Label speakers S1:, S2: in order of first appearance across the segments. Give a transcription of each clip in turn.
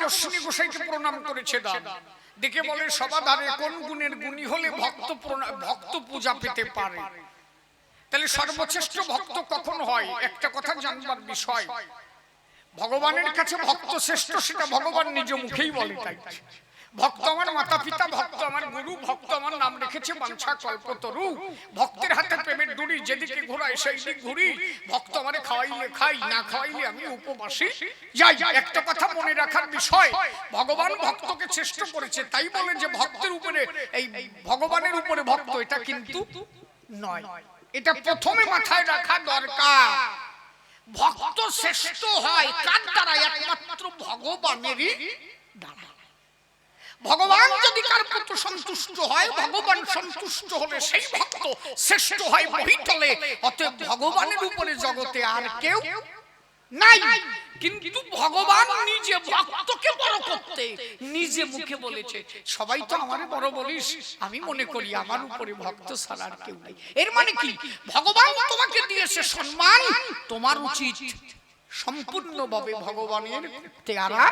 S1: অশ্বিনী গোসাইকে প্রণাম করেছে দান, দেখে বলে সবাধারে কোন গুণের গুণী হলে ভক্ত পূজা পেতে পারে। তাহলে সর্বশ্রেষ্ঠ ভক্ত কখন হয়, একটা কথা জানবার বিষয়, ভগবানের কাছে ভক্ত শ্রেষ্ঠ সেটা ভগবান নিজ মুখেই বলে। তাই ভক্ত আমার মাতা পিতা, ভক্ত আমার গুরু, ভক্ত আমার নাম রেখেছে বাঞ্ছা কল্পতরু, ভক্তের হাতে প্রেমের দড়ি, যেদিকে ঘোরায় সেই দিক ঘুরি, ভক্ত আমারে খাওয়াইলে খাই, না খাওয়াইলে আমি উপবাসী যাই। একটা কথা মনে রাখার বিষয়, ভগবান ভক্তকে শ্রেষ্ঠ করেছে, তাই বলে যে ভক্তের উপরে এই ভগবানের উপরে ভক্ত এটা কিন্তু নয়। এটা প্রথমে মাথায় রাখা দরকার। ভক্ত শ্রেষ্ঠ হয় কার দ্বারা? একমাত্র ভগবানেরই দ্বারা। ভগবান যদি কার প্রতি সন্তুষ্ট হয়, ভগবান সন্তুষ্ট হলে সেই ভক্ত শ্রেষ্ঠ হয় বহিতলে। অতএব ভগবানের উপরে জগতে আর কেউ নাই। কিন্তু ভগবান নিজে ভক্তকে বড় করতে নিজে মুখে বলেছে, সবাই তো আমারে বড় বলিস, আমি মনে করি আমার উপরে ভক্ত ছাড়া আর কেউ নাই। এর মানে কি? ভগবান তোমাকে দিয়েছে সম্মান, তোমার উচিত সম্পূর্ণভাবে ভগবানের তেয়ারা।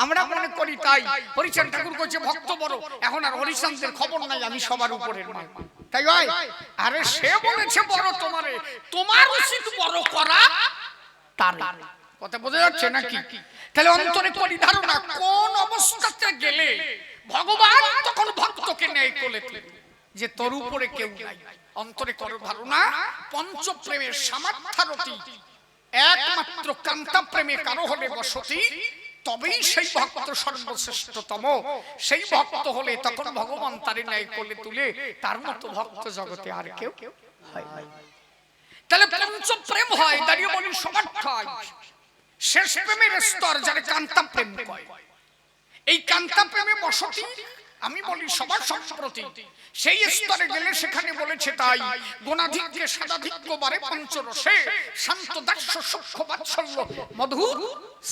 S1: আমরা মনে করি তাই হরিচাঁদ ঠাকুর কইছে ভক্ত বড়, এখন আর হরিচাঁদের খবর নাই আমি সবার উপরের মাল, তাই হয়? আরে সে বলেছে বড় তোমারে, তোমার উচিত বড় করা তার। কথা বোঝা যাচ্ছে নাকি? তাহলে অন্তরে করি ধারণা, কোন অবস্থাতে গেলে ভগবান তখন ভক্তকে ন্যায় কোলে যে তোর উপরে কেউ নাই। অন্তরে করো ধারণা, পঞ্চপ্রেমের সামার্থ্যরতি একমাত্র কান্তা প্রেমে কারো হলে বসতি, তবেই সেই ভক্ত সর্বশ্রেষ্ঠতম। সেই ভক্ত হলে তখন ভগবান তার ন্যায় কোলে তুলে, তার মতো ভক্ত জগতে আর কেউ হয় না। তাহলে পঞ্চপ্রেম হয়, দাঁড়িয়ে বলি সমর্থ হয়। শেষ প্রেমের স্তর যারে কান্তা প্রেম কয়, এই কান্তা প্রেমে বসতি আমি বলি সবার সম্প্রতি। সেই স্তরে গেলে সেখানে বলেছে তাই গুণাধিক্যে সাদাধিক্য বারে পঞ্চরসে, শান্ত দাস্য সূক্ষ্ম বাৎসল্য মধুর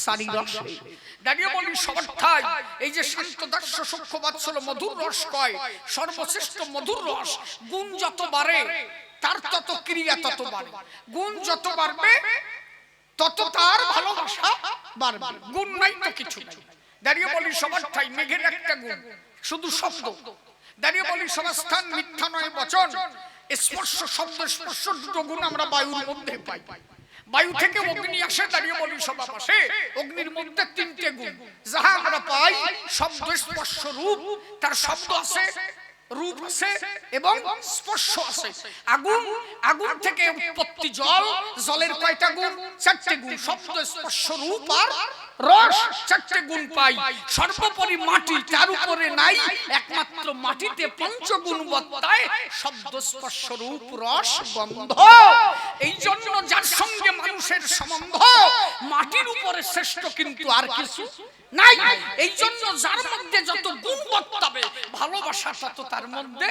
S1: সারি রসে। দাঁড়িয়ে বলি সবার্থায় এই যে শান্ত দাস্য সূক্ষ্ম বাৎসল্য মধুর রস কয়, সর্বশ্রেষ্ঠ মধুর রস। গুণ যত বাড়ে তার তত ক্রিয়া তত বাড়ে, গুণ যত বাড়বে তত তার ভালোবাসা বাড়বে। গুণ নাই তো কিছু নাই। দাঁড়িয়ে বলি সবার্থায় মেঘের একটা গুণ শুধু শব্দ। দাঁড়িয়ে বলি সমাস্থান মিথ্যা নয় বচন, স্পর্শ শব্দ স্পর্শ দুটো গুণ আমরা বায়ুর মধ্যে পাই। বায়ু থেকে অগ্নি আসে, দাঁড়িয়ে বলি সভা পাশে, অগ্নির মধ্যে তিনটে গুণ যাহা আমরা পাই, শব্দ স্পর্শ রূপ। তার শব্দ আছে, রূপ আছে এবং স্পর্শ আছে। আগুন, আগুন থেকে উৎপত্তি জল, জলের কয়টা গুণ? চারটে গুণ, শব্দ স্পর্শ রূপ আর রস, চারটে গুণ পাই। সর্বোপরি মাটি, তার উপরে নাই, একমাত্র মাটিতে পঞ্চগুণ বর্তায়, শব্দ স্পর্শ রূপ রস গন্ধ। এই জন্য যার সঙ্গে মানুষের সম্বন্ধ, মাটির উপরে শ্রেষ্ঠ কিন্তু আর কিছু নাই। এই জন্য যার মধ্যে যত গুণ বর্তাবে, ভালোবাসা তত তার মধ্যে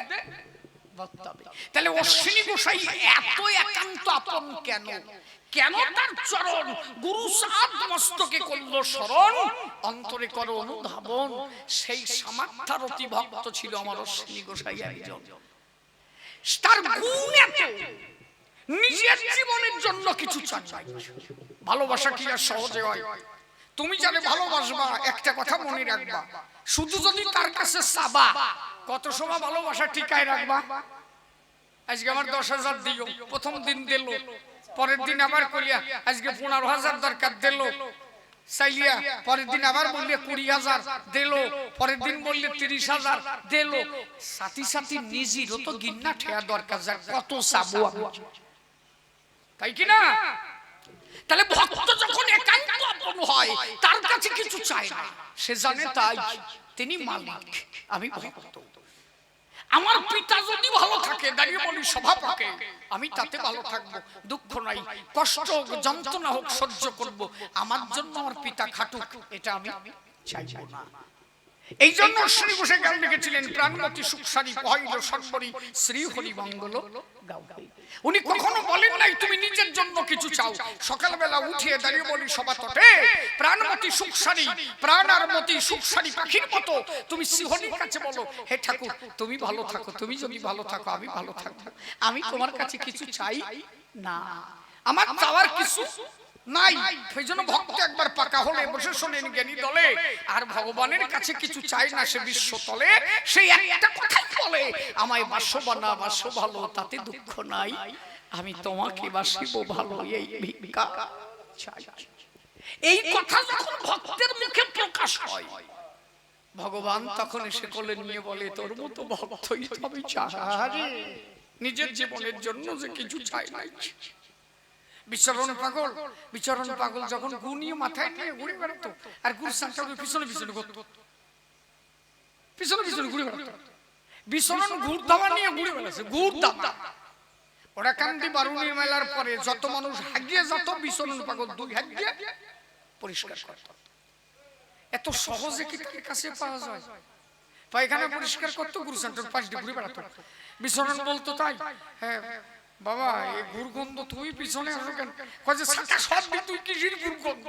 S1: বর্তাবে। তাহলে অশ্বিনী গোসাই এত একান্ত আপন কেন? কেন তার চরণ গুরু সাদ মস্তকে করল স্মরণ, অন্তরে করো অনুধাবন। সেই সামার্থ্যরতি ভক্ত ছিল আমার অশ্বিনী গোসাই একজন। তার গুণ এত, নিজের জীবনের জন্য কিছু চান নাই। ভালোবাসা কি আর সহজে হয়? তুমি যারে ভালোবাসবা একটা কথা মনে রাখবা, শুধু যদি তার কাছে চাবা, কত সময় ভালোবাসা টিকায় রাখবা? আজকে আমার 10,000 দিও, প্রথম দিন দিল, পরের দিন আবার কইয়া আজকে 15,000 দরকার দিল চাইলিয়া, পরের দিন আবার বললে 20,000 দিল, পরের দিন বললে 30,000 দিল। সাথী সাথী নিজেরও তো গিন্না ঠেয়া দরকার, যার কত চাবো আমি, তাই কি না? তাহলে ভক্ত যখন একান্ত আপন হয়, তার কাছে কিছু চায় না, সে জানে তাই তিনি মালিক, আমি ভক্ত। আমার পিতা যদি ভালো থাকে, দাঁড়িয়ে বলি সভা পাকে, আমি তাতে ভালো থাকবো, দুঃখ নাই, কষ্ট যন্ত্রণা হোক সহ্য করব, আমার জন্য আমার পিতা খাটুক এটা আমি চাইবো না। এই জন্য শ্রী বসে গান লিখেছিলেন, প্রাণমতি সুখসারী পহিল সর্বরি শ্রী হরি মঙ্গল গাও। উনি কখনো বলেন নাই তুমি নিজের জন্য কিছু চাও। সকালবেলা উঠিয়ে দাঁড়িয়ে বলি সভা তটে, প্রাণমতি সুখসারী, প্রাণ আর মতি সুখসারী পাখির মতো তুমি শ্রীহরির কাছে বলো, হে ঠাকুর তুমি ভালো থাকো, তুমি যদি ভালো থাকো আমি ভালো থাকবো, আমি তোমার কাছে কিছু চাই না, আমার চাওয়ার কিছু নাই। সেই জন্য ভক্ত একবার পাকা হলে বসে শোনেন জ্ঞানী দলে, আর ভগবানের কাছে কিছু চাই না, সে বিশ্ব তলে সেই একটা কথাই বলে, আমায় বাসো বা না বাসো ভালো তাতে দুঃখ নাই, আমি তোমাকে বাসিব ভালো, এই ভিক্ষা চাই। এই কথা যখন ভক্তের মুখে প্রকাশ হয়, ভগবান তখন এসে কোলে নিয়ে বলে, তোর মতো ভক্তই তবে চাই, নিজের জীবনের জন্য যে কিছু চাই নাই। বিচরণ পাগল যখন গু নিয়ে মাথায় নিয়ে ঘুরে বেড়াতো, আর গুরু সাংসারের পিছনে পিছনে ঘুরে বেড়াতো, বিচরণ গুড় দামা নিয়ে ঘুরে বেড়াচ্ছে, গুড় দামা। ওরা কান্দি বারুণী মেলার পরে যত মানুষ হাগিয়ে যেত, বিচরণ পাগল দুই হাগিয়ে পরিষ্কার করত। এত সহজে কি তার কাছে পাওয়া যায়? পায়খানা পরিষ্কার করতো, গুরু সেন্টার পাশ দিয়ে ঘুরে বেড়াতো। বিচরণ বলতো, তাই? হ্যাঁ বাবা, এই গুরগন্ধ তুই পিছনে আসো কেন? কয়ে সাকা সব তুই কিসের গুরগন্ধ?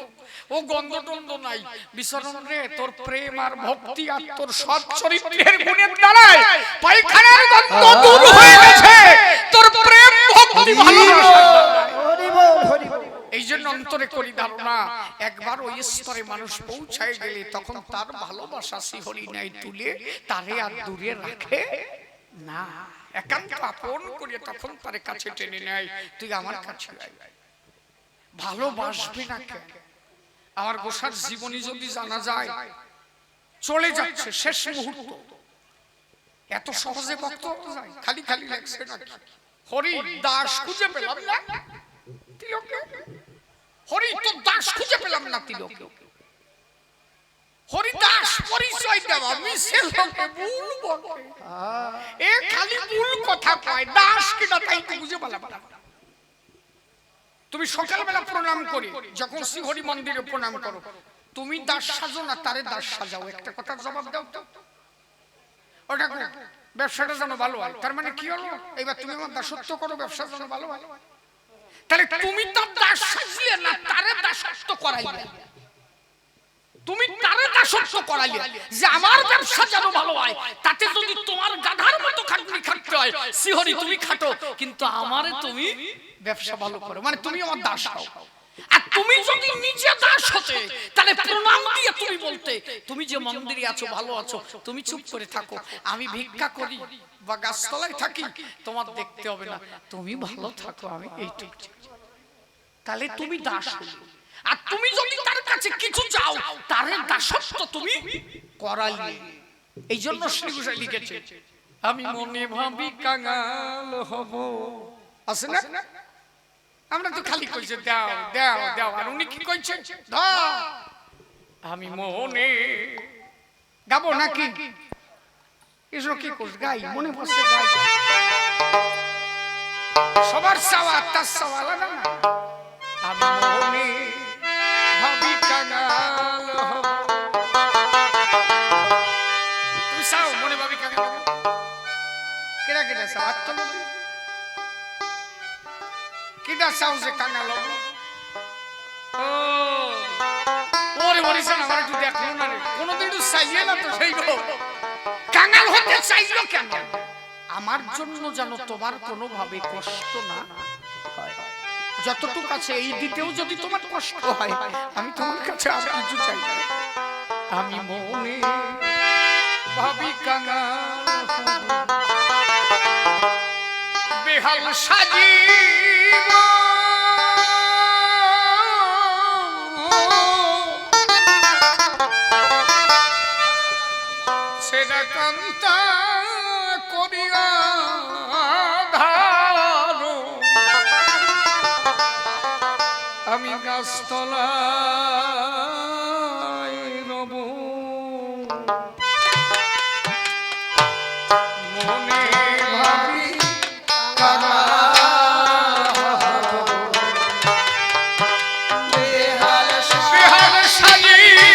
S1: ও গন্ধ টন্ধ নাই। বিচরণ রে, তোর প্রেম আর ভক্তি আর তোর সৎ চরিত্রের গুণের দ্বারাই পায়খানার গন্ধ দূর হয়ে গেছে, তোর প্রেম ভক্তি ভালোবাসা। এই জন্য অন্তরে করি ধারণা, একবার ওই স্তরে মানুষ পৌঁছায় গেলে তখন তার ভালোবাসা শিহরি নাই তুলে তারে আর দূরে রাখে না, একান্ত আপন করে তখন তার কাছে টেনে নেয়, তুই আমার কাছে আয়। ভালোবাসবে না কেন? আমার গোসার জীবনী যদি জানা যায়, চলে যাচ্ছে শেষ মুহূর্ত, এত সহজে ভক্ত হতে যায়? খালি খালি লাগছে নাকি? হরি দাস খুঁজে পেলাম না তিলকে, হরি তো দাস খুঁজে পেলাম না তিলকে। হরিদাস পরিচয় দেওয়া মিছে লোকে ভুল বলে, এ খালি ভুল কথা কয়, দাস কিনা তাই তো বুঝে পেলাম না। তুমি সকালবেলা প্রণাম করে যখন শ্রীহরি মন্দিরে প্রণাম করো, তুমি দাস সাজো না তারে দাস সাজাও? একটা কথার জবাব দাও তো। ওটা ব্যবসাটা যেন ভালো হয়, তার মানে কি হলো? এবার তুমি আমার দাসত্ব করো, ব্যবসা যেন ভালো হয়। তাহলে তুমি তার দাস সাজলে না, তারে দাসত্ব করাইলে। তুমি তারে দাসত্ব করাইলে যে আমার ব্যবসা যেন ভালো হয়, তাতে যদি তোমার গাধার মতো খাটনি খাটতে হয়, শ্রীহরি তুমি খাটো, কিন্তু আমারে তুমি ব্যবসা ভালো করো, মানে তুমি আমার দাস হও। আর তুমি যদি নিজে দাস হতে, তাহলে প্রণাম দিয়ে তুমি বলতে, তুমি যে মন্দিরে আছো ভালো আছো, তুমি চুপ করে থাকো, আমি ভিক্ষা করি বা গাছতলায় থাকি, তোমার দেখতে হবে না, তুমি ভালো থাকো, আমি এইটুকু। তাহলে তুমি দাস হলে। আর তুমি যদি তার কাছে কিছু চাও, তার দাসত্ব তুমি করাইলে। এই জন্য শ্রী গোসাই লিখেছে, আমি মনে ভাবি কাঙাল হব। আছে না? আমরা তো খালি কইছে দাও দাও দাও, আর উনি কি কইছে? দাও। আমি মনে গাবো নাকি? এসো কি কইছ? গাই, মনে পড়ছে গাই। সবার চাওয়া তার চাওয়া আলাদা না। আমি মনে ভাবি কাঙাল হব। তুমি চাও মনে ভাবি কাঙাল হব? কেডা কেডা চাও? আত্মনবী কেডা চাও যে কাঙাল হব? ওরে বলিস না, আমার একটু দেখলো না রে, কোনোদিন একটু চাইলে না তো। সেই গো কাঙাল হতে চাইলো কেন? আমার জন্য যেন তোমার কোনোভাবে কষ্ট না হয়। যতটুকু আছে এই দিতেও যদি তোমার কষ্ট হয়, আমি তোমার কাছে আর কিছু চাই না। আমি মনে ভাবি কাঙাল বেহাল সাজিব, সেটা কান্তা করিয়া ধারো, আমি গাছতলায় রব। মনে ভাবি বেহাল সাজিব,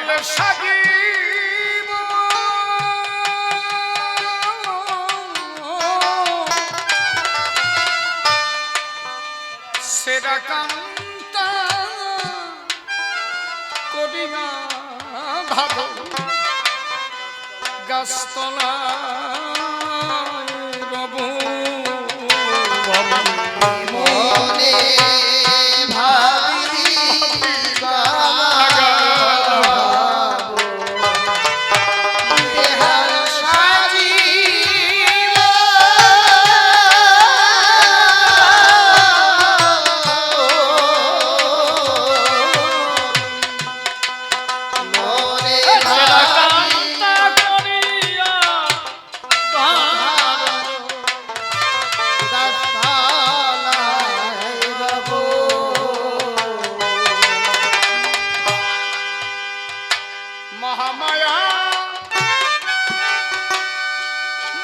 S1: নেহাল সাজিব সেরা কান্তা করিয়া ভালো গাছতলায় রব
S2: মনে ভাবি নেহাল সাজিব মনে ভাবি গাছতলায় রব
S1: মহামায়া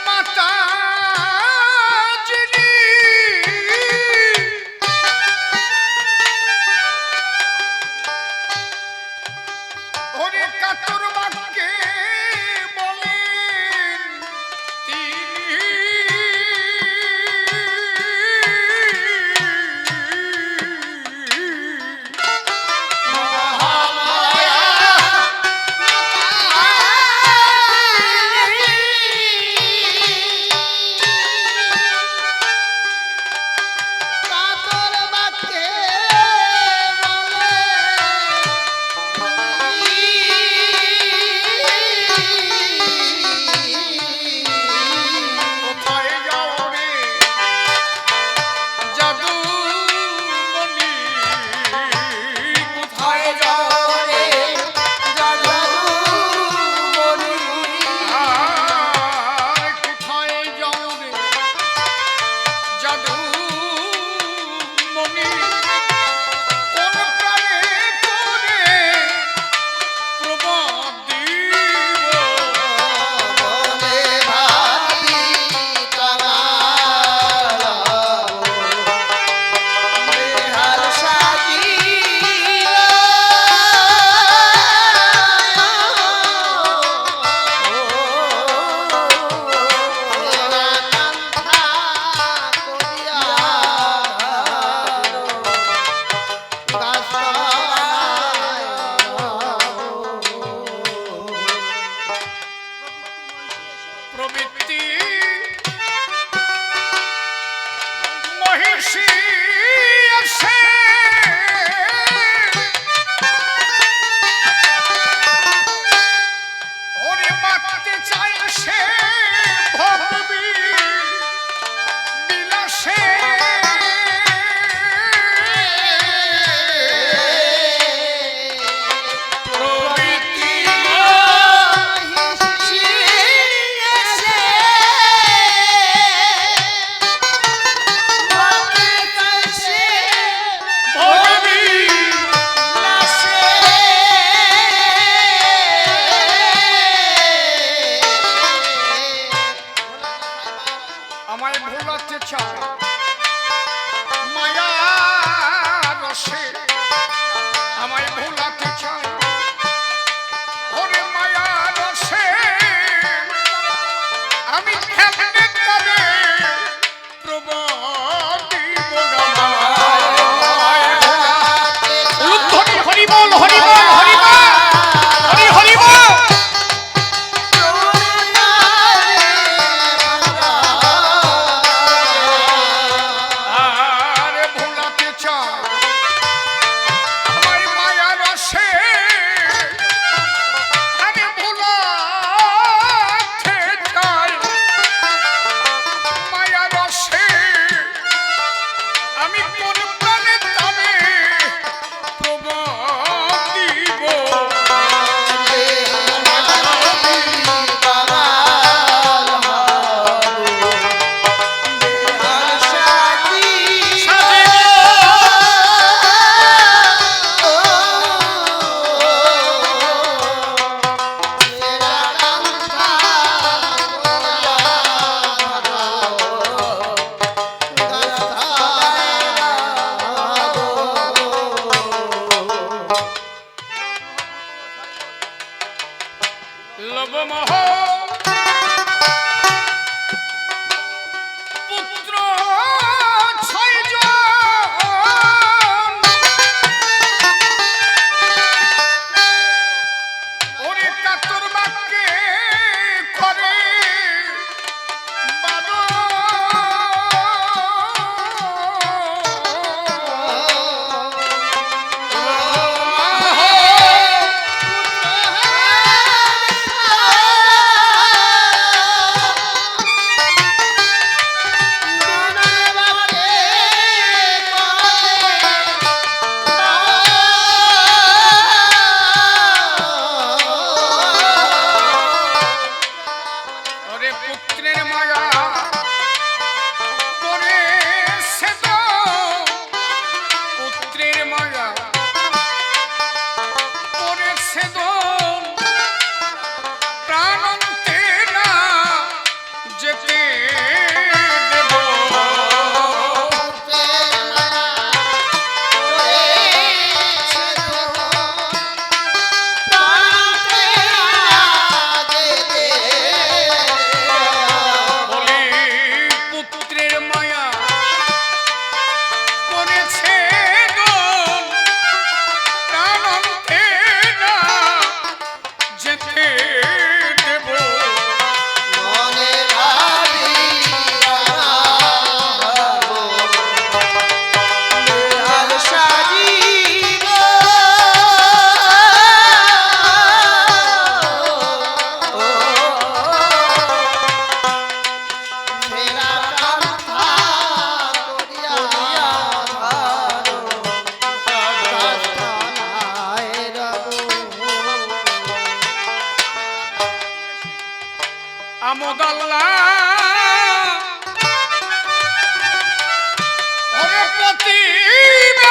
S1: মাতা যিনি ওরে কাতর বাক্যে বলেন তিনি
S2: কাতর বাক্যে
S1: কোথায় যাও রে জাদু মনি কোথায় যাও
S2: রে জাদু বলি
S1: আর কোথায় যাও রে জাদু মনি কোন প্রাণে তোরে প্রবাদ দিব
S2: মনে ভাবি কাঙাল নেহাল সাজিব সেরা কান্তা করিয়া
S1: প্রবৃত্তি মহিষী এসে ওরে মারতে চায় সে ভবি বিলাসে প্রবৃত্তি
S2: মহিষী এসে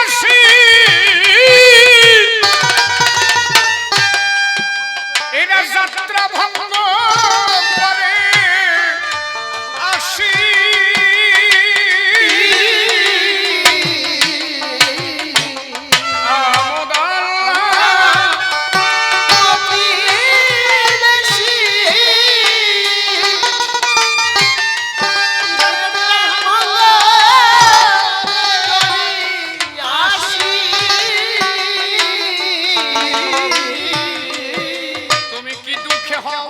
S1: বিদেশবাসী এরা যাত্রা ভঙ্গ করে আসি তুমি কি দুঃখে হও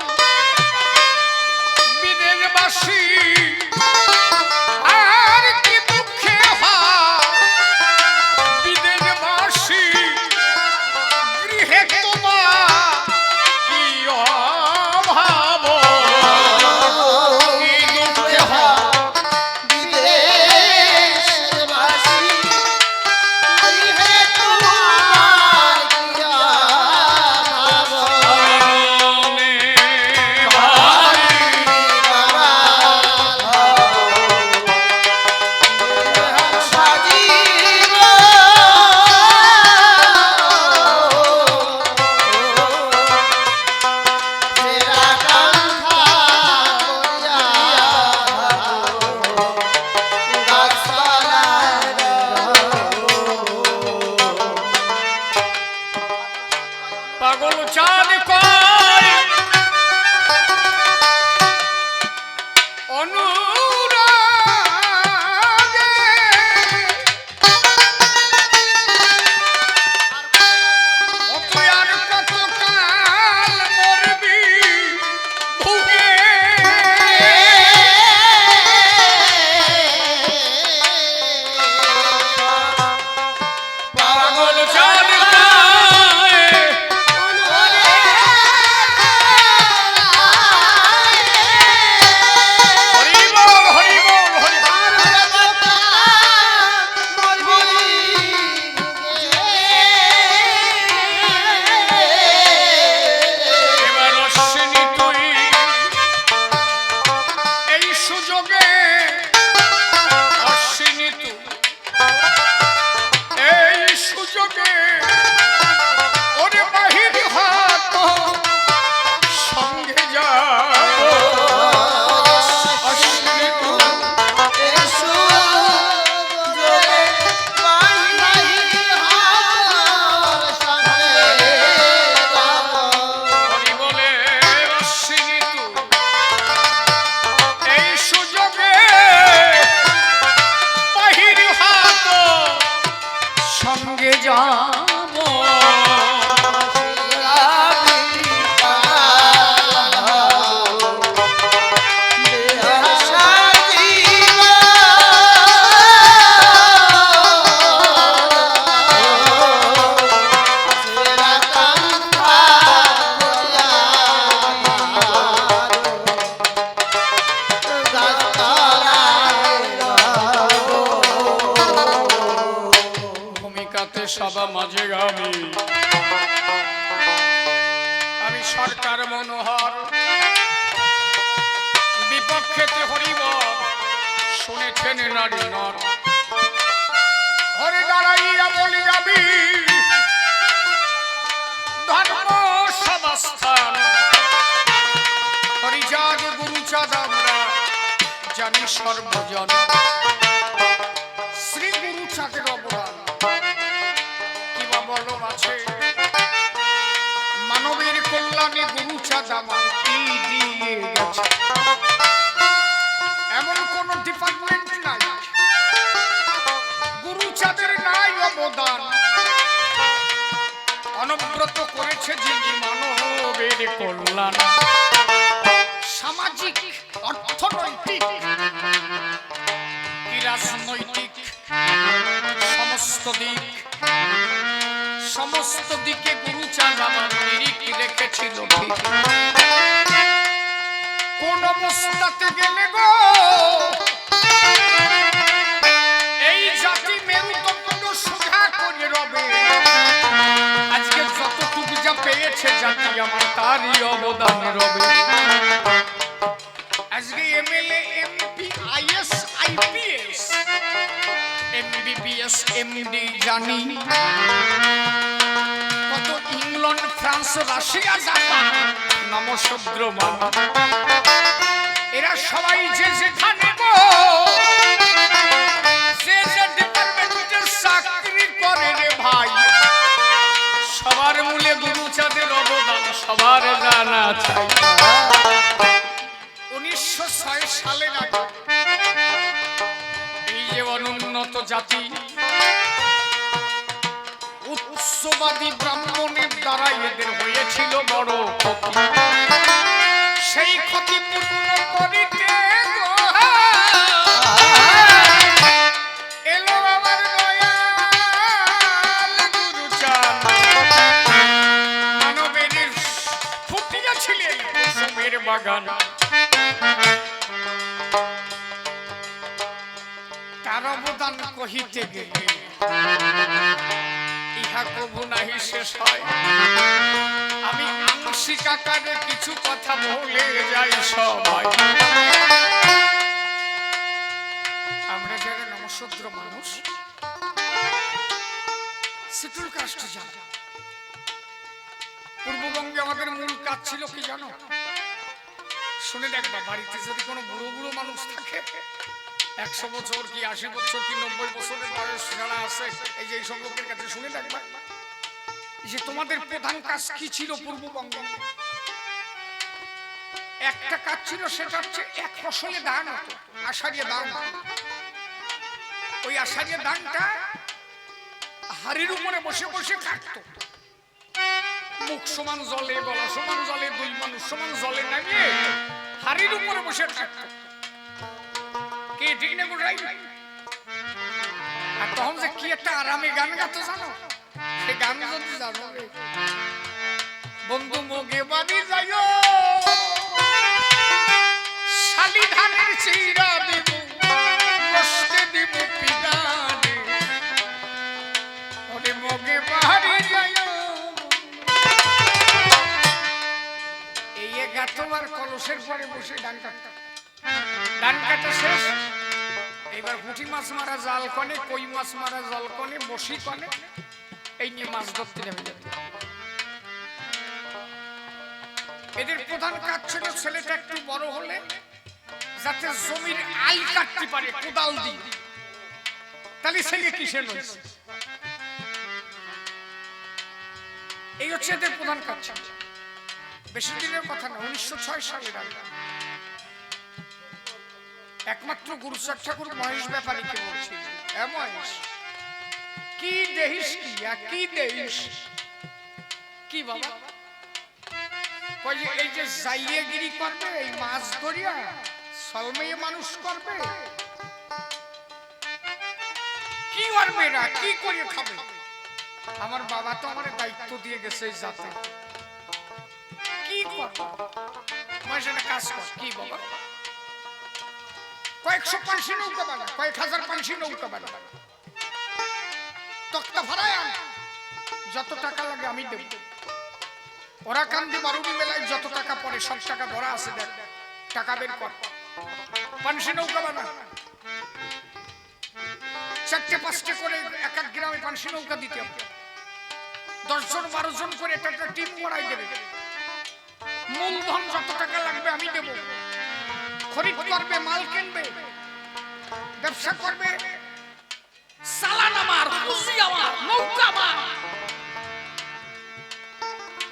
S1: বিদেশবাসী আর কি দুঃখে হও বিদেশবাসী গৃহে তোমার কি অভাব কি দুঃখে হও পাগল চাঁদ কয় অনুরাগে ও তুই আর কত কাল মরবি ভুগে পাগল চাঁদ কয় হরি বল হরি বল হরি বল। এবার অশ্বিনী তুই এই সুযোগে অশ্বিনী তুই এই সুযোগে ওরে বাহির হাত সঙ্গে যাব অশ্বিনী তুই হরি বলে অশ্বিনী তুই এই সুযোগে বাহির হাত সঙ্গে যাব ভূমিকাতে সবা মাঝে আমি সরকার মনোহর বিপক্ষেতে হরিব শুনেছেন নারী নর হরে দাঁড়াইয়া বলি আমি ধর্ম সমাস্থান হরিচাঁদ গুরুচাঁদ আমরা জানি সর্বজন শ্রী গুরুচাঁদের অবদান কিবা বলো আছে মানবের কল্যাণে গুরুচাঁদ আমার কি দিয়ে গেছে এমন কোন ডিপার্টমেন্ট নাই গুরুচাঁদের নাই অবদান অনব্রত করেছে যিনি মানবের কল্যাণ সামাজিক অর্থনৈতিক কি রাজনৈতিক সমস্ত দিকে গুরুচাঁদ আমার নিরিখ রেখেছিল ঠিক কোন অবস্থাতে গেলে গো এই জাতি মেরুদণ্ড সোজা করে রবে আজকে যতটুকু যা পেয়েছে জাতি আমার তারই অবদান রবে আজকে MLA MP is IPS MBBS MD জানি, কত England France Russia Japan Namasudra মানুষ, এরা সবাই যে যেখানে গো, যে যে ডিপার্টমেন্টে চাকরি করে রে ভাই, সবার মূলে গুরুচাঁদের অবদান সবার জানা চাই। 1906 সালের আগে এই যে অনুন্নত জাতি উচ্চবাদী ব্রাহ্মণের দ্বারা এদের হয়েছিল বড় ক্ষতি, সেই ক্ষতি পূর্ণ করিতে গো এলো আমার দয়াল গুরুচাঁদ। মানবের ফুটিয়াছিলেন কুসুমের বাগান, তার অবদান কহিতে গেলে ইহা কবু নাহি শেষ হয়। আমি আংশিক আকারে কিছু কথা বলে যাই সবাই। আমরা যারা নমশূদ্র মানুষ, শিডিউল কাস্ট জানা, পূর্ববঙ্গে আমাদের মূল কাজ ছিল কি জানো? শুনে দেখবা, বাড়িতে যদি কোনো বুড়ো বুড়ো মানুষ থাকে, 100 বছর কি 80 বছর কি 90 বছরের বয়স যারা আছে, এই যে এইসব লোকের কাছে শুনে দেখবা যে তোমাদের প্রধান কাজ কি ছিল পূর্ববঙ্গে। একটা কাজ ছিল, সেটা হচ্ছে এক ফসলে ধান হতো, আষাঢ়িয়া ধান। ওই আষাঢ়িয়া ধানটা হাড়ির উপরে বসে বসে থাকতো, মুখ সমান জলে, গলা সমান জলে, দুই মানুষ সমান জলে নামিয়ে হাড়ির উপরে বসে থাকতো। কে ঠিক না গোটাই? আর তখন যে কি একটা আরামে গান গাতো জানো? সে গান যদি জানো, বন্ধু মোগে বাড়ি যাইও, শালি ধানের চিরা দিব, কষ্টে দিব পিগানে, ওরে মোগে বাড়ি যাইও। এই গাতবার কলসের পরে বসে ডান কাটতাম, ডান কাটা শেষ, এবার পুঁটি মাছ মারা জাল কনে, কই মাছ মারা জল কনে, বসি কনে, এই নিয়ে মাছ ধরতে নেমে যেত। এদের প্রধান কাজ ছিল ছেলেটা একটু বড় হলে যাতে জমির আল কাটতে পারে কোদাল দিয়ে, তাহলে ছেলে কিসের হয়েছে। এই হচ্ছে এদের প্রধান কাজ। বেশি দিনের কথা না, 1906 সালের আগে একমাত্র গুরুচাঁদ ঠাকুর মহেশ ব্যাপারীকে বলছি, মহেশ কি দেহিস, কি দেহিস কি বাবা, এই যে জাইয়াগিরি করবে, এই মাছ ধরিয়া সলমেয়ে মানুষ করবে, কি করবে না, কি করে খাবে? আমার বাবা তো আমার দায়িত্ব দিয়ে গেছে যাতে কি করবে, মহেশের কাজ কর। কি বাবা, কয়েকশো পানসি নৌকা বানা, কয়েক হাজার পানসি নৌকা বানা, তক্তা ভাড়ায় আন, যত টাকা লাগে আমি দেব। ওরা কান্দি বারুনি মেলায় যত টাকা পড়ে সব টাকা ধরা আছে, দেখ টাকা বের কর, পানসি নৌকা বানা। 4-5টে করে এক এক গ্রামে পানসি নৌকা দিতে হবে, 10 জন 12 জন করে একটা টিম বানাই দেবে। মূলধন যত টাকা লাগবে আমি দেব, খরিদ করবে, মাল কিনবে, ব্যবসা করবে, চালান আমার, পুঁজি আমার, নৌকা আমার।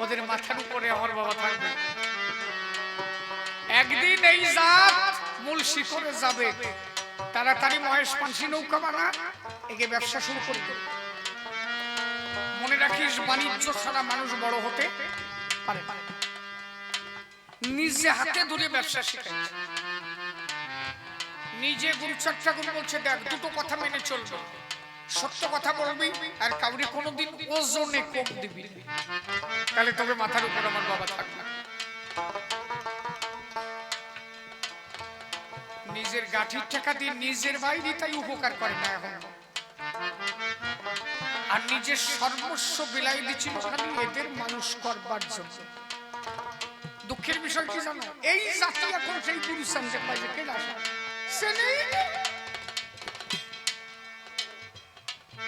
S1: ওদের মাথার উপরে আমার বাবা থাকবে। একদিন এই জাত মূল শিখরে যাবে, তাড়াতাড়ি মহেশ পানসি নৌকা বানা, একে ব্যবসা শুরু করবে। মনে রাখিস, বাণিজ্য ছাড়া মানুষ বড় হতে পারে না। নিজে হাতে ধরে ব্যবসা শিখাই, নিজে গুরুচাঁদ ঠাকুর বলছে, দেখ দুটো কথা মেনে চলবে, সত্য কথা বলবি আর কাউরি কোনোদিন ওজনে কম দিবি, তাহলে তবে মাথার উপর আমার বাবা থাকবে। নিজের গাঠির টাকা দিয়ে নিজের বাইরে তাই উপকার করে না এখন, আর নিজের সর্বস্ব বিলাই দিচ্ছিল খালি এদের মানুষ করবার জন্য। দুঃখের বিষয় কি জানো, এই জাতি এখন সেই গুরুচাঁদকে পাইছে, কে আসে সে নেই।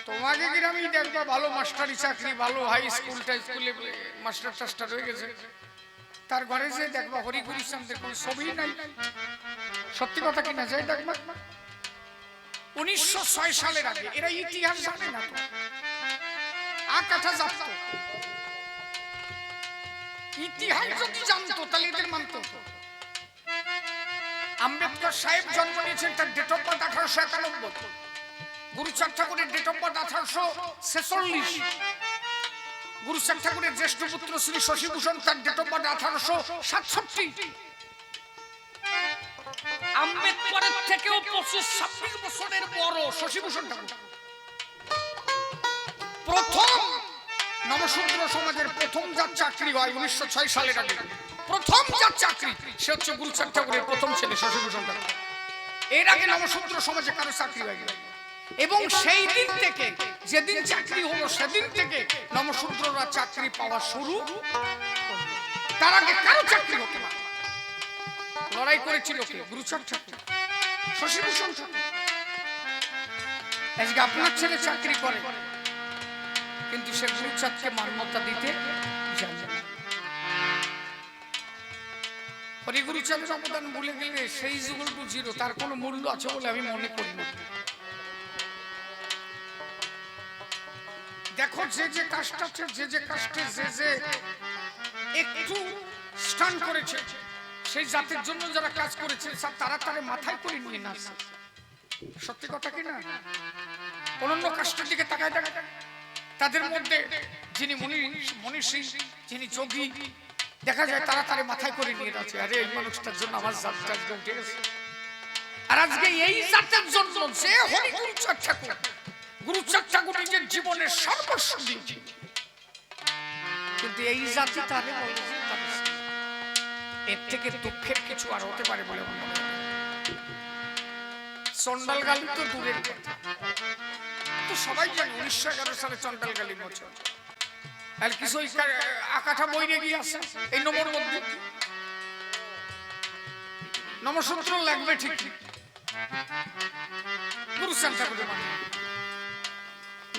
S1: তোমাকে গ্রামেই দেখবা ভালো মাস্টারি চাকরি, ভালো হাই স্কুলটা স্কুলে মাস্টার টাস্টার হয়ে গেছে, তার ঘরে যে দেখবা হরিগুরু চান্দের কোন ছবি নাই। সত্যি কথা কিনা, যাই দেখবা 1906 সালের আগে এরা ইতিহাস জানে না তো, আকাঠা জানতো। ইতিহাস যদি জানতো তাহলে এদের মানতো। আম্বেদকর সাহেব জন্ম নিয়েছেন, তার ডেট অফ বার্থ 1891। গুরুচাঁদ ঠাকুরের ডেট অফ বার্থ 1846। গুরুচাঁদ ঠাকুরের জ্যেষ্ঠ পুত্র শ্রী শশীভূষণ, তার ডেট অফ বার্থ 1867। আম্বেদকরের থেকেও 25-26 বছরের বড় শশীভূষণ ঠাকুর। প্রথম নমশূদ্র সমাজের প্রথম যার চাকরি হয় 1906 সালের আগে, প্রথম যার চাকরি সে হচ্ছে গুরুচাঁদ ঠাকুরের প্রথম ছেলে শশীভূষণ ঠাকুর। এর আগে নমশূদ্র সমাজে কারো চাকরি হয় না। এবং সেই দিন থেকে, যেদিন চাকরি হলো সেদিন থেকে নমশূদ্ররা চাকরি পাওয়া শুরু। তার আগে কারো চাকরি হতো না। লড়াই করেছিল কে? গুরুচাঁদ ঠাকুর, শশীভূষণ ঠাকুর। আজকে আপনার ছেলে চাকরি করে, কিন্তু সে গুরুচাঁদকে মান্যতা দিতে জানে না। হরিগুরুচাঁদের অবদান ভুলে গেলে সেই যুগল টু জিরো, তার কোনো মূল্য আছে বলে আমি মনে করি না। দেখো যে যে কাজটা, যে যে কাজটা, যে যে একটু স্টান করেছে, সেই জাতির জন্য যারা কাজ করেছে তারা তারা মাথায় করে নিয়ে না। সত্যি কথা কি না? অনন্য কাজটার দিকে তাকায় দেখা, তাদের মধ্যে যিনি মনীষী, যিনি যোগী, দেখা যায় তারা তারে মাথায় করে নিয়ে যাচ্ছে, আরে এই মানুষটার জন্য আমার জাতটা উঠে গেছে। আর আজকে এই জাতের জন্য যে হরি গুরুচাঁদ ঠাকুর, গুরুচাঁদ ঠাকুর নিজের জীবনের সর্বস্ব দিয়েছে, কিন্তু এই জাতি তারে এর থেকে দুঃখের কিছু আর হতে পারে বলে মনে হয়। চন্ডাল গালি তো দূরের কথা, তো সবাই জানে 1911 সালে চন্ডাল গালি বছর। আর কিছু আকাঠা বই রেগে আছে এই নম্বর মধ্যে। নমশূদ্র লাগবে ঠিক, গুরুচাঁদ ঠাকুরের মানে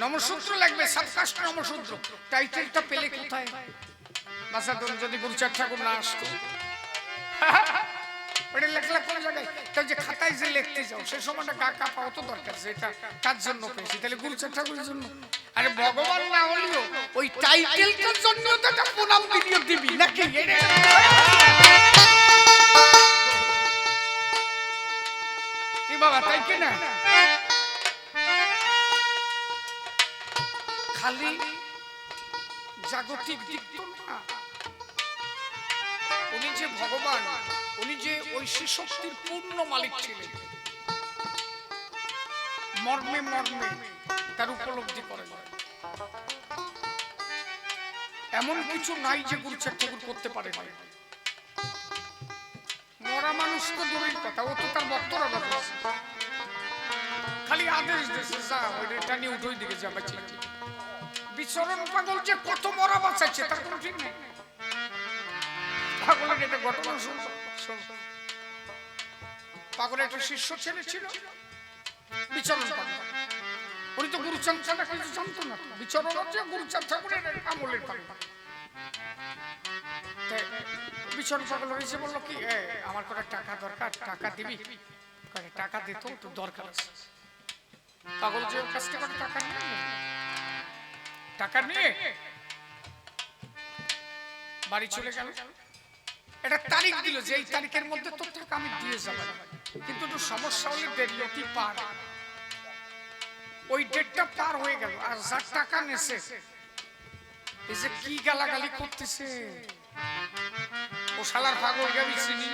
S1: নমশূদ্র লাগবে, সাবকাস্ট নমশূদ্র। টাইটেলটা পেলে কোথায়? বাসাদন যদি গুরুচাঁদ ঠাকুর না আসতো, ওটা লেখলা কোন জায়গায়? তাই যে খাতায় যে লিখতে যাও সে সময়টা গা কাঁপা অত দরকার, সেটা কার জন্য পেয়েছি? তাহলে গুরুচাঁদ ঠাকুরের জন্য। আরে ভগবান না হলেও ওই টাইটেলটার জন্য তো একটা প্রণাম ভিডিও দিবি নাকি? কি বাবা, তাই কি না? খালি জাগতিক দিক তো না, উনি যে ভগবান, উনি যে ঐশী শক্তির পূর্ণ মালিক ছিলেন, মর্মে মর্মে তার উপলব্ধি করেন। এমন কিছু নাই যে গুরুচাঁদ ঠাকুর করতে পারে না। মরা মানুষ তো দূরের কথা, ও তো তার ভক্তরা বাঁচাচ্ছে, খালি আদেশ দিয়েছে যা ওইটা নিয়ে উঠোই দিকে যাবে। বিচরণ পাগল যে কত মরা বাঁচাচ্ছে তার কোনো ঠিক নেই। পাগলের একটা ঘটনা শুনবো। পাগলের একটা শিষ্য ছেলে ছিল বিচরণ পাগল। উনি তো গুরুচাঁদ ছাড়া কিছু জানতো না। বিচরণ হচ্ছে গুরুচাঁদ ঠাকুরের আমলের পাগল। বিচরণ পাগল হয়েছে, বললো কি আমার কোনো টাকা দরকার, টাকা দিবি? টাকা দিত তো দরকার আছে। পাগল যে কাছ থেকে টাকা নিয়ে বাড়ি চলে গেল। এটা তারিখ দিল যে এই তারিখের মধ্যে তোর টাকা আমি দিয়ে যাবো, কিন্তু একটু সমস্যা হলে ডেটটি পার। ওই ডেটটা পার হয়ে গেল, আর যার টাকা নেছে এই যে কি গালাগালি করতেছে, ও শালার পাগল গাবি চিনি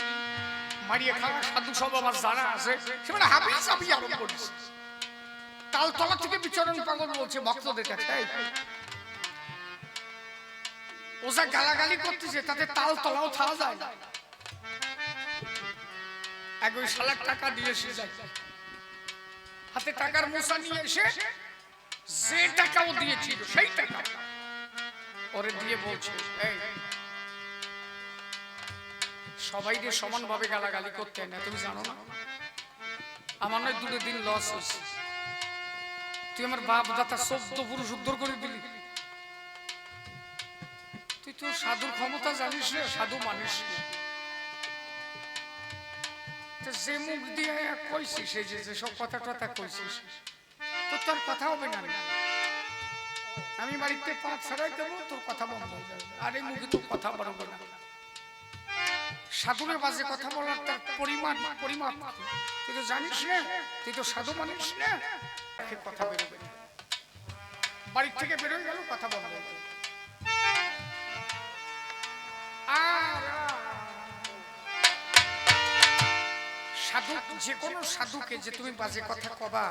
S1: মারিয়ে খাওয়া সাধু সব আমার জানা আছে, সেটা হাবি চাবি আরম্ভ করেছে। তালতলা থেকে বিচরণ পাগল বলছে ভক্তদের কাছে, ও যা গালাগালি করতেছে তাতে তালতলাও থাকা যায় না। এক ওই শালার টাকা দিয়ে এসে যায়, হাতে টাকার মোছা নিয়ে এসে যে টাকাও দিয়েছিল সেই টাকা ওরে দিয়ে বলছে, এই সবাই যে সমানভাবে গালাগালি করতে না, তুমি জানো না আমার নয় দুটো দিন লস হয়েছে, তুই আমার বাপ দাতা 14 পুরুষ উদ্ধার করে দিলি। তুই তো সাধুর ক্ষমতা জানিস রে, সাধু মানুষ যে মুখ দিয়ে কইছিস, এই যে সব কথা টথা কইছিস, তো তোর কথা হবে না। আমি বাড়িতে পাঁচ ছাড়াই দেবো, তোর কথা বন্ধ হয়ে যাবে, আর এই মুখে তোর কথা বাড়বে না। সাধুরে বাজে কথা বলার তার পরিমাণ পরিমাপ তুই তো জানিস না, তুই তো সাধু মানিস না, কথা বেরোবে না। বাড়ির থেকে বেরোয় গেল, কথা বন্ধ হয়ে গেল। আর সাধু, যে কোনো সাধুকে যে তুমি বাজে কথা কবা,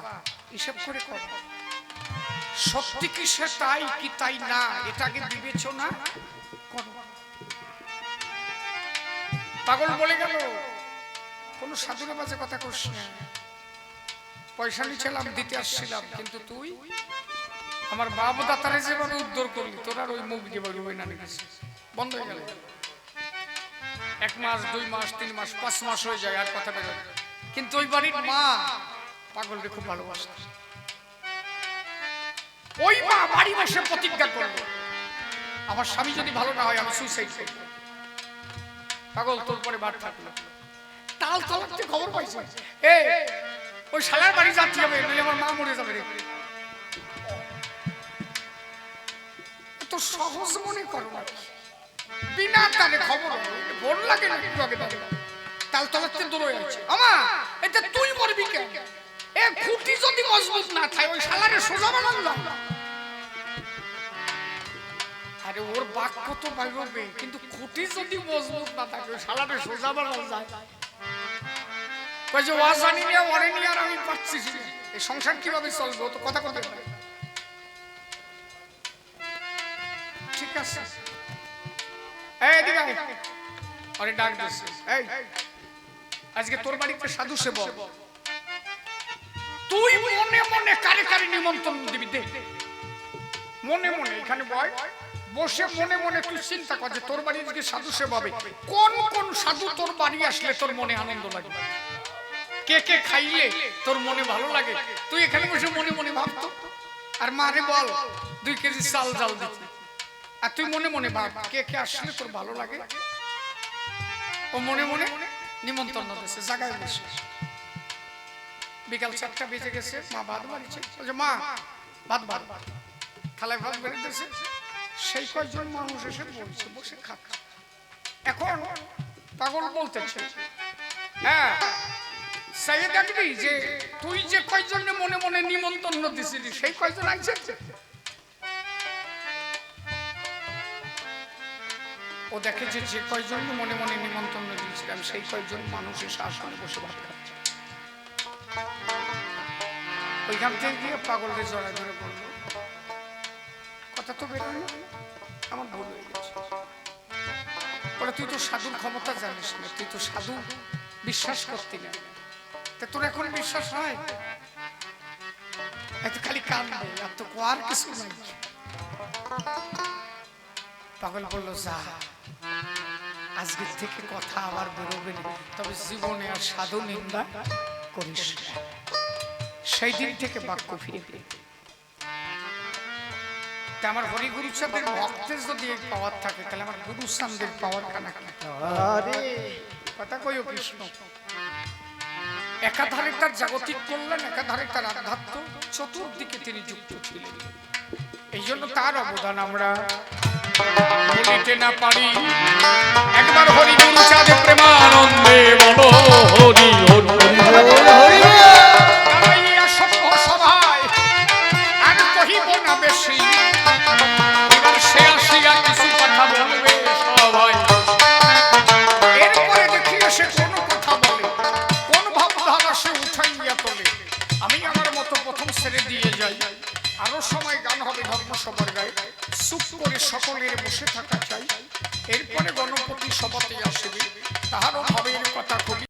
S1: হিসাব করে কবা। সত্যি কি সে তাই কি তাই না, এটাকে বিবেচনা করো। পাগল বলে গেল, কোন সাধুরে বাজে কথা করিস না, পয়সা নিয়েছিলাম দিতে আসছিলাম, কিন্তু তুই আমার বাপ দাতারে যেভাবে উদ্ধার করলি, তোর আর ওই মুখ দিয়ে বেরোবে না, বন্ধ হয়ে গেল। 1 মাস 2 মাস 3 মাস 5 মাস হয়ে যায়, আর কথা বেরোয়। কিন্তু ওই বাড়ির মা পাগলকে খুব ভালোবাসত। ওই মা বাড়ি বসে প্রতিজ্ঞা করলো, আমার স্বামী যদি ভালো না হয় আমি সুইসাইড করব। পাগল তোর পরে বার থাকলো, তাল তলাতে খবর পাইছে, এ ওই শালার বাড়ি যাচ্ছি যাবে, নইলে আমার মা মরে যাবে রে। তো সহজ মনে করো না, বিনা তালে খবর ভোর লাগে না, একটু আগে তালে তাল তলাতে দৌড়ে যাচ্ছে। আমা এটা তুই মরবি কেন? এ খুঁটি যদি মজবুত না থাকে, ওই শালারে সোজা বানান দাও। আরে ওর বাক্য তো বাইবে, কিন্তু খুঁটি যদি মজবুত না থাকে, ওই শালারে সোজা বানান যায়। কই যে ওয়াজ জানি না, ওরে নিয়ে আর আমি পাচ্ছি না, এই সংসার কিভাবে চলবে, ও তো কথা কথা বলে। ঠিক আছে, এই এদিকে আয়, আরে ডাক দিছে, এই আজকে তোর বাড়িতে সাধু সেবক, তুই মনে মনে কারে কারে নিমন্ত্রণ দিবি, দে মনে মনে এখানে বসে মনে মনে তুই চিন্তা কর যে তোর বাড়ি আজকে সাধু সেবা হবে, কোন কোন সাধু তোর বাড়ি আসলে তোর মনে আনন্দ লাগবে, কে কে খাইলে তোর মনে ভালো লাগে, তুই এখানে বসে মনে মনে ভাবতো। আর মারে বল 2 কেজি চাল জাল দিতে, আর তুই মনে মনে ভাব কে কে আসলে তোর ভালো লাগে। ও মনে মনে নিমন্ত্রণ দিয়েছে, জায়গায় বসে। বিকাল 4টা বেজে গেছে, মা ভাত বাড়িছে, বলছে মা ভাত ভাত থালায় ভাত বেড়ে দিয়েছে। সেই কয়েকজন মানুষ এসে বলছে, বসে খা। এখন পাগল বলতেছে, হ্যাঁ সেই দেখবি যে তুই যে কয়জনে মনে মনে নিমন্ত্রণ দিছিলি, সেই কয়জন আইছে। ও দেখে যে যে কয়জন মনে মনে নিমন্ত্রণ দিয়েছিলাম, সেই কয়জন মানুষ এসে আসনে বসে ভাত খাচ্ছে। ওইখান থেকে গিয়ে পাগলকে জড়া ধরে বললো, কথা তো বেরোয় না, আমার ভুল হয়ে গেছে। বলে তুই তো সাধুর ক্ষমতা জানিস না, তুই তো সাধু বিশ্বাস করতি না, তা তোর এখন বিশ্বাস হয়? এত খালি কাঁদবে, আর তো আর কিছু নাই। পাগল বললো, যা আজকের থেকে কথা আবার বেরোবে না, তবে জীবনে আর সাধু নিন্দা করিস না। সেই দিন থেকে বাক্য ফিরে ফিরে আমার হরি গুরু চাঁদের ভক্তের যদি পাওয়ার থাকে, তাহলে আমার গুরু চাঁদের পাওয়ার কানা কি কথা কইও কৃষ্ণ। একাধারে তার জাগতিক কল্যাণ, একাধারে তার আধ্যাত্ম, চতুর্দিকে তিনি যুক্ত ছিলেন। এই জন্য তার অবদান আমরা বলিতে না পারি। একবার হরি গুরু চাঁদ প্রেমানন্দে বলো হরি হরি হরি। সভায় আর কহিব না বেশি, এবার সে আসিয়া কিছু কথা বলবে সবাই। এরপরে দেখি সে কোন কথা বলে, কোন ভাবধারা সে উঠাইয়া তোলে। আমি আমার মতো প্রথম ছেড়ে দিয়ে যাই, আরো সময় গান হবে ধর্মসভার গায়ে। চুপ করে সকলের বসে থাকা চাই, এরপরে গণপতি সভাতে আসবে, তাহারও ভাবের কথা খুবই